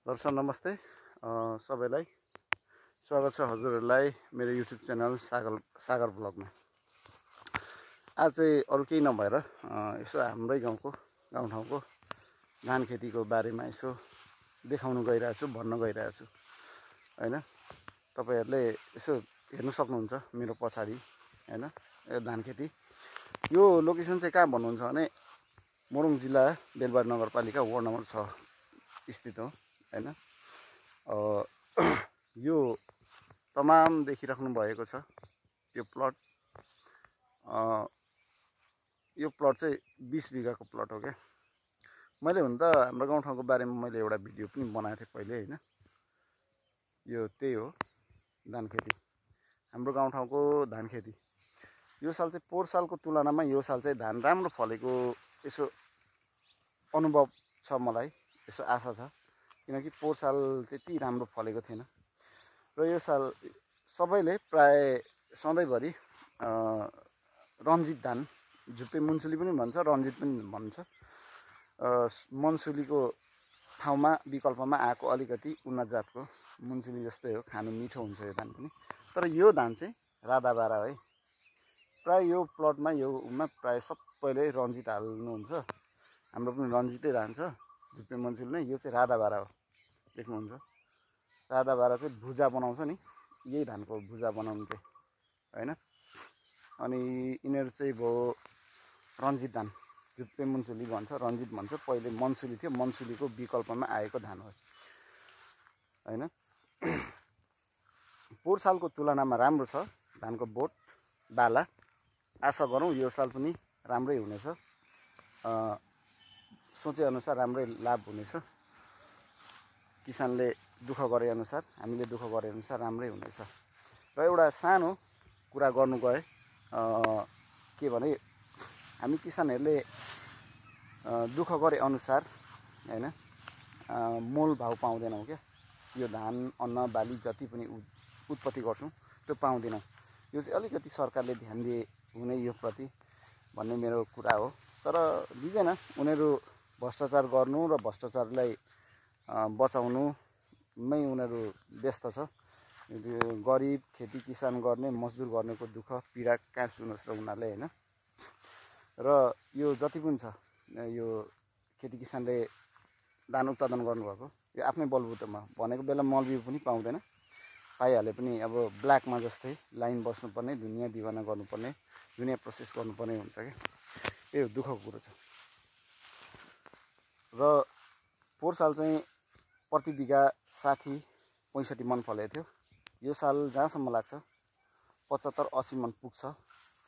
दर्शक नमस्ते सबैलाई स्वागत छ हजुरहरूलाई मेरो युट्युब च्यानल सागर ब्लगमा। आज चाहिँ अरू केही नभएर यसो हाम्रै गाउँठाउँको धान खेतीको बारेमा यसो देखाउन गइरहेको छु, भन्न गइरहेको छु हैन। तपाईहरुले यसो हेर्न सक्नुहुन्छ मेरो पछाडि हैन, यो धान खेती। यो लोकेसन चाहिँ कहाँ भन्नुहुन्छ भने मोरङ जिल्ला बेलबारी नगरपालिका वार्ड नम्बर 6 स्थित हो हैन। यो तमाम देखिराख्नु भएको छ यो प्लट। यो प्लट चाहिँ 20 बिघाको प्लट हो क्या। मैले हुन त हाम्रो गाउँठाउँको बारेमा मैले एउटा भिडियो पनि बनाएको थिएँ पहिले हैन। यो त्यही हो धान खेती, हाम्रो गाउँठाउँको धान खेती। यो साल चाहिँ पोहोर सालको तुलनामा यो साल चाहिँ धान राम्रो फलेको यसो अनुभव छ मलाई, यसो आशा छ। किनकि पोहोर साल त्यति राम्रो फलेको थिएन र यो साल सबैले प्राय सधैँभरि रन्जित धान, झुप्पे मुन्सुली पनि भन्छ, रन्जित पनि भन्छ, मनसुलीको ठाउँमा विकल्पमा आएको अलिकति उन्नत जातको मुन्सुली जस्तै हो, खानु मिठो हुन्छ यो धान पनि। तर यो धान चाहिँ राधाबारा है। प्राय यो प्लटमा योमा प्राय सबैले रन्जित हाल्नुहुन्छ। हाम्रो पनि रन्जितै धान छ, झुप्पे मनसुली नै। यो चाहिँ राधाबारा हो, देख्नुहुन्छ। राधाबारा चाहिँ भुजा बनाउँछ नि, यही धानको भुजा बनाउनु चाहिँ हैन। अनि यिनीहरू चाहिँ भयो रन्जित धान, झुप्पे मुन्सुली भन्छ, रन्जित भन्छ। पहिले मनसुली थियो, मनसुलीको विकल्पमा आएको धान हो हैन। पोहोर सालको तुलनामा राम्रो छ धानको बोट बाला। आशा गरौँ यो साल पनि राम्रै हुनेछ, सोचे अनुसार राम्रै लाभ हुनेछ। किसानले दुःख गरे अनुसार, हामीले दुःख गरे अनुसार राम्रै हुनेछ। र एउटा सानो कुरा गर्नु गए के भने, हामी किसानहरूले दुःख गरे अनुसार हैन मोल भाउ पाउँदैनौँ क्या। यो धान अन्न बाली जति पनि उत्पत्ति गर्छौँ त्यो पाउँदैनौँ। यो चाहिँ अलिकति सरकारले ध्यान दिए हुने यो प्रति भन्ने मेरो कुरा हो। तर दिँदैन, उनीहरू भ्रष्टाचार गर्नु र भ्रष्टाचारलाई बचाउनुमै उनीहरू व्यस्त छ। गरिब खेती किसान गर्ने, मजदुर गर्नेको दुःख पीडा कहाँ सुन्नुहोस् र उनीहरूले हैन। र यो जति पनि छ यो खेती किसानले धान उत्पादन गर्नुभएको, यो आफ्नै बलबुतामा भनेको बेला मलबिउ पनि पाउँदैन, पाइहाले पनि अब ब्ल्याकमा जस्तै लाइन बस्नुपर्ने, दुनियाँ दिवाना गर्नुपर्ने, दुनियाँ प्रोसेस गर्नुपर्ने हुन्छ क्या। यो दुःखको कुरो छ। र पोहोर साल चाहिँ प्रति बिघा 60-65 मन फलेको थियो। यो साल जहाँसम्म लाग्छ 75-80 मन पुग्छ।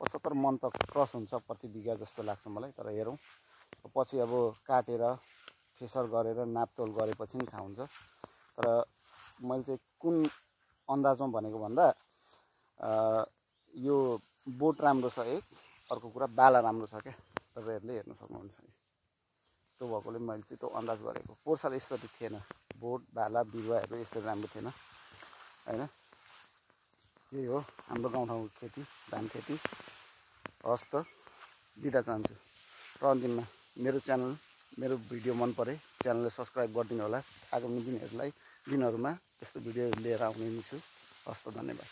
75 मन त क्रस हुन्छ प्रति बिघा जस्तो लाग्छ मलाई। तर हेरौँ पछि अब काटेर थ्रेसर गरेर नापतोल गरेपछि नि थाहा हुन्छ। तर मैले चाहिँ कुन अन्दाजमा भनेको भन्दा यो बोट राम्रो छ एक, अर्को कुरा बाला राम्रो छ क्या। तपाईँहरूले हेर्न सक्नुहुन्छ। त्यो भएकोले मैले चाहिँ त्यो अन्दाज गरेको। पोहोर साल यस्तो थिएन, बोट बाला बिरुवाहरू यस्तो राम्रो थिएन हैन। यही हो हाम्रो गाउँठाउँको खेती, धान खेती। हस् त, बिदा चाहन्छु। र अन्तिममा मेरो च्यानल, मेरो भिडियो मन परे च्यानललाई सब्सक्राइब गरिदिनु होला। आगामी दिनहरूमा यस्तो भिडियो लिएर आउने नै छु। हस् त, धन्यवाद।